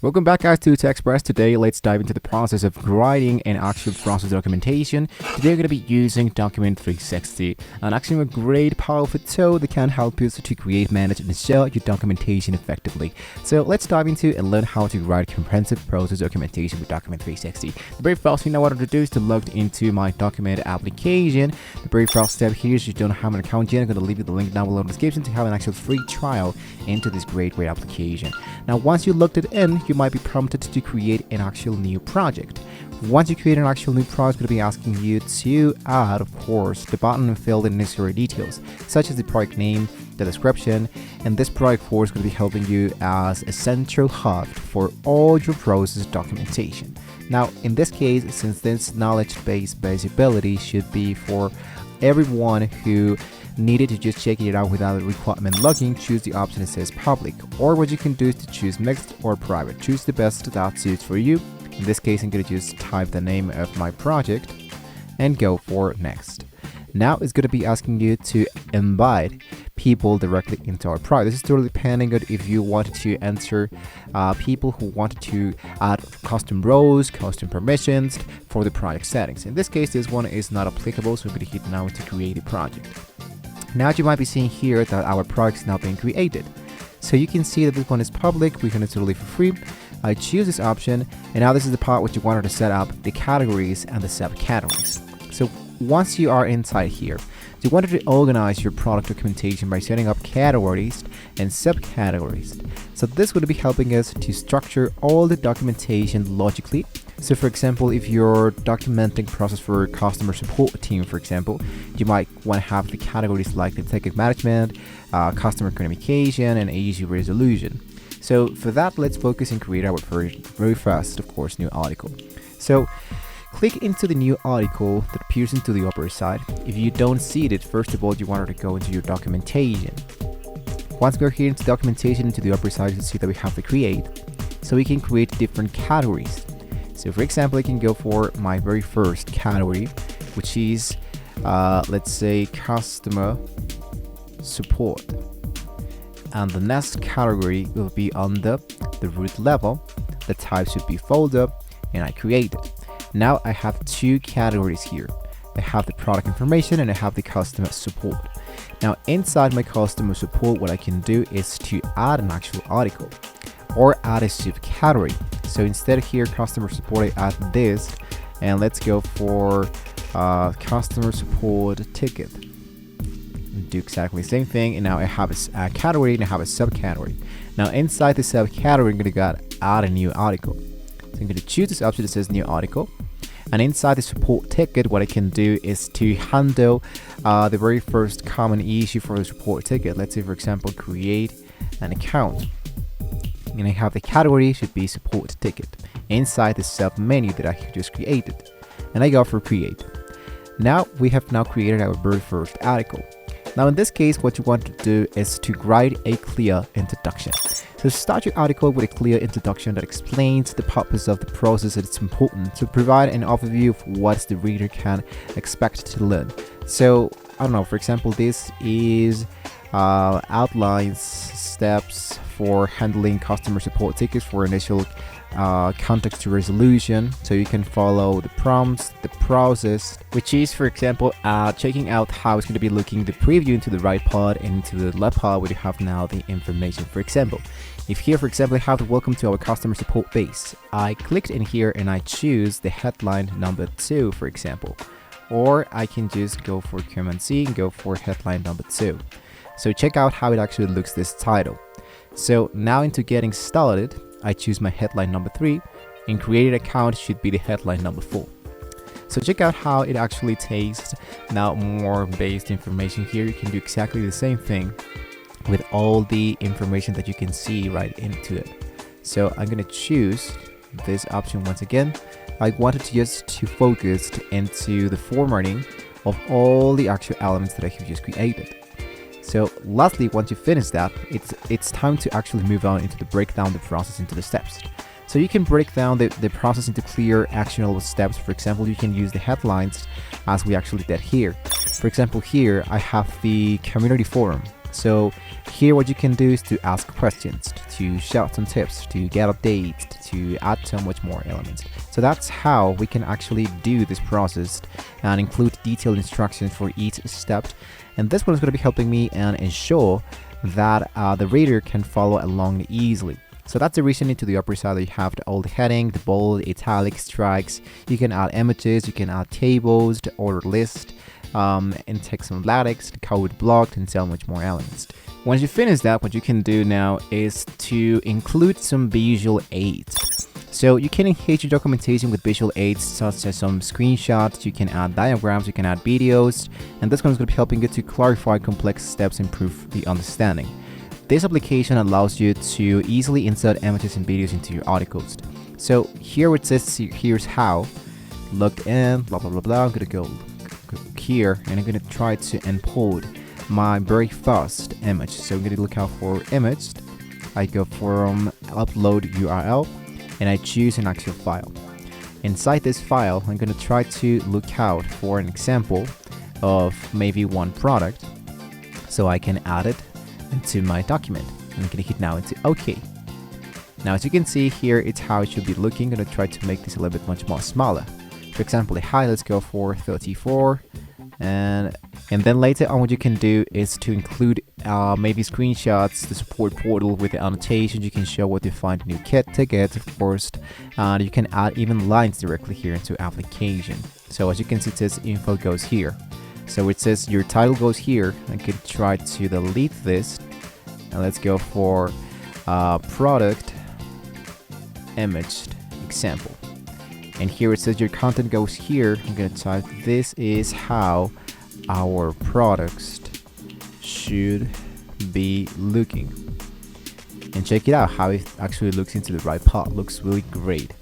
Welcome back guys to Tech Express. Today let's dive into the process of writing an actual process documentation. Today we're going to be using Document 360, and actually a great powerful tool that can help you to create, manage and share your documentation effectively. So let's dive into and learn how to write comprehensive process documentation with Document 360. The very first thing I want to do is to log into my document application. The very first step here is you don't have an account yet. I'm going to leave you the link down below in the description to have an actual free trial into this great application. Now once you logged it in, you might be prompted to create an actual new project. Once you create an actual new project, it's going to be asking you to add, of course, the button and fill the necessary details, such as the project name, the description, and this project for is going to be helping you as a central hub for all your process documentation. Now, in this case, since this knowledge-based ability should be for everyone who needed to just check it out without a requirement logging, choose the option that says public, or what you can do is to choose mixed or private. Choose the best that suits for you. In this case, I'm going to just type the name of my project and go for next. Now it's going to be asking you to invite people directly into our project. This is totally depending on if you wanted to enter people who wanted to add custom roles, custom permissions for the project settings. In this case, this one is not applicable, so we're going to hit now to create a project. Now you might be seeing here that our project is now being created. So you can see that this one is public. We're going to totally for free. I choose this option, and now this is the part which you wanted to set up the categories and the subcategories. So once you are inside here, you wanted to organize your product documentation by setting up categories and subcategories. So this would be helping us to structure all the documentation logically. So for example, if you're documenting process for a customer support team, for example, you might want to have the categories like the ticket management, customer communication, and issue resolution. So for that, let's focus and create our very first, of course, new article. So click into the new article that appears into the upper side. If you don't see it, first of all, you want to go into your documentation. Once we're here into documentation, into the upper side, you can see that we have to create. So we can create different categories. So for example, I can go for my very first category, which is, let's say, customer support. And the next category will be under the root level. The type should be folder, and I create it. Now I have two categories here. I have the product information and I have the customer support. Now inside my customer support, what I can do is to add an actual article or add a subcategory. So instead here, customer support, I add this, and let's go for customer support ticket. Do exactly the same thing, and now I have a category and I have a subcategory. Now inside the subcategory, I'm going to add a new article. So I'm going to choose this option that says new article, and inside the support ticket, what I can do is to handle the very first common issue for the support ticket. Let's say, for example, create an account, and I have the category should be support ticket inside the sub menu that I just created, and I go for create. Now we have now created our very first article. Now in this case, what you want to do is to write a clear introduction. So start your article with a clear introduction that explains the purpose of the process, and it's important to provide an overview of what the reader can expect to learn. So I don't know, for example, this is outlines steps for handling customer support tickets for initial context to resolution, so you can follow the prompts, the process, which is, for example, checking out how it's going to be looking the preview into the right part and into the left part where you have now the information. For example, if here, for example, I have to welcome to our customer support base, I clicked in here and I choose the headline number 2, for example, or I can just go for Command C and go for headline number 2. So check out how it actually looks, this title. So now into getting started, I choose my headline number 3, and created account should be the headline number 4. So check out how it actually takes now more based information here. You can do exactly the same thing with all the information that you can see right into it. So I'm going to choose this option once again. I wanted to just focus into the formatting of all the actual elements that I have just created. So lastly, once you finish that, it's time to actually move on into the breakdown the process into the steps. So you can break down the process into clear actionable steps. For example, you can use the headlines as we actually did here. For example, here I have the community forum. So here what you can do is to ask questions, to share some tips, to get updates, to add so much more elements. So that's how we can actually do this process and include detailed instructions for each step. And this one is going to be helping me and ensure that the reader can follow along easily. So that's the reason into the upper side that you have all the heading, the bold, italic, strikes. You can add images, you can add tables, the order list, and text and latex, the code block, and so much more elements. Once you finish that, what you can do now is to include some visual aids. So you can enhance your documentation with visual aids such as some screenshots, you can add diagrams, you can add videos, and this one is going to be helping you to clarify complex steps and improve the understanding. This application allows you to easily insert images and videos into your articles. So here it says, here's how, logged in, blah blah blah blah. I'm gonna go here and I'm gonna try to import my very first image. So I'm gonna look out for image. I go from upload URL and I choose an actual file. Inside this file, I'm gonna try to look out for an example of maybe one product, so I can add it into my document. I'm gonna hit now into OK. Now as you can see here, it's how it should be looking. I'm gonna try to make this a little bit much more smaller. For example, the height, let's go for 34, and then later on what you can do is to include maybe screenshots, the support portal with the annotations. You can show what you find new tickets, of course, and you can add even lines directly here into application. So as you can see, it says info goes here. So it says your title goes here. I could try to delete this, and let's go for product imaged example. And here it says your content goes here. I'm gonna type this is how our products should be looking, and check it out how it actually looks into the right part. Looks really great.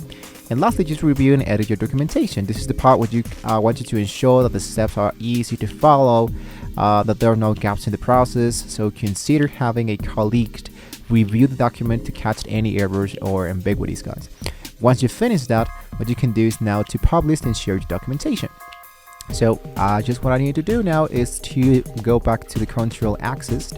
And lastly, just review and edit your documentation. This is the part where you want you to ensure that the steps are easy to follow, that there are no gaps in the process. So consider having a colleague review the document to catch any errors or ambiguities, guys. Once you finish that, what you can do is now to publish and share your documentation. So just what I need to do now is to go back to the control axis,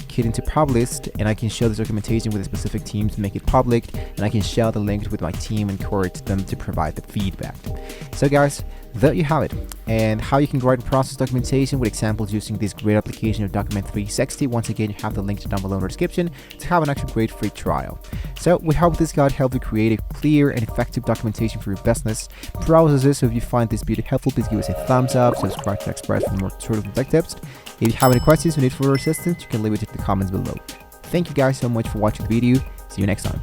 hit into published, and I can share the documentation with a specific team to make it public, and I can share the link with my team and encourage them to provide the feedback. So guys, there you have it, and how you can write and process documentation with examples using this great application of Document 360. Once again, you have the link down below in the description to have an actual great free trial. So we hope this guide helped you create a clear and effective documentation for your business processes. So if you find this video helpful, please give us a thumbs up, subscribe to Express for more sort of tech tips. If you have any questions or need further assistance, you can leave it in the comments below. Thank you guys so much for watching the video. See you next time.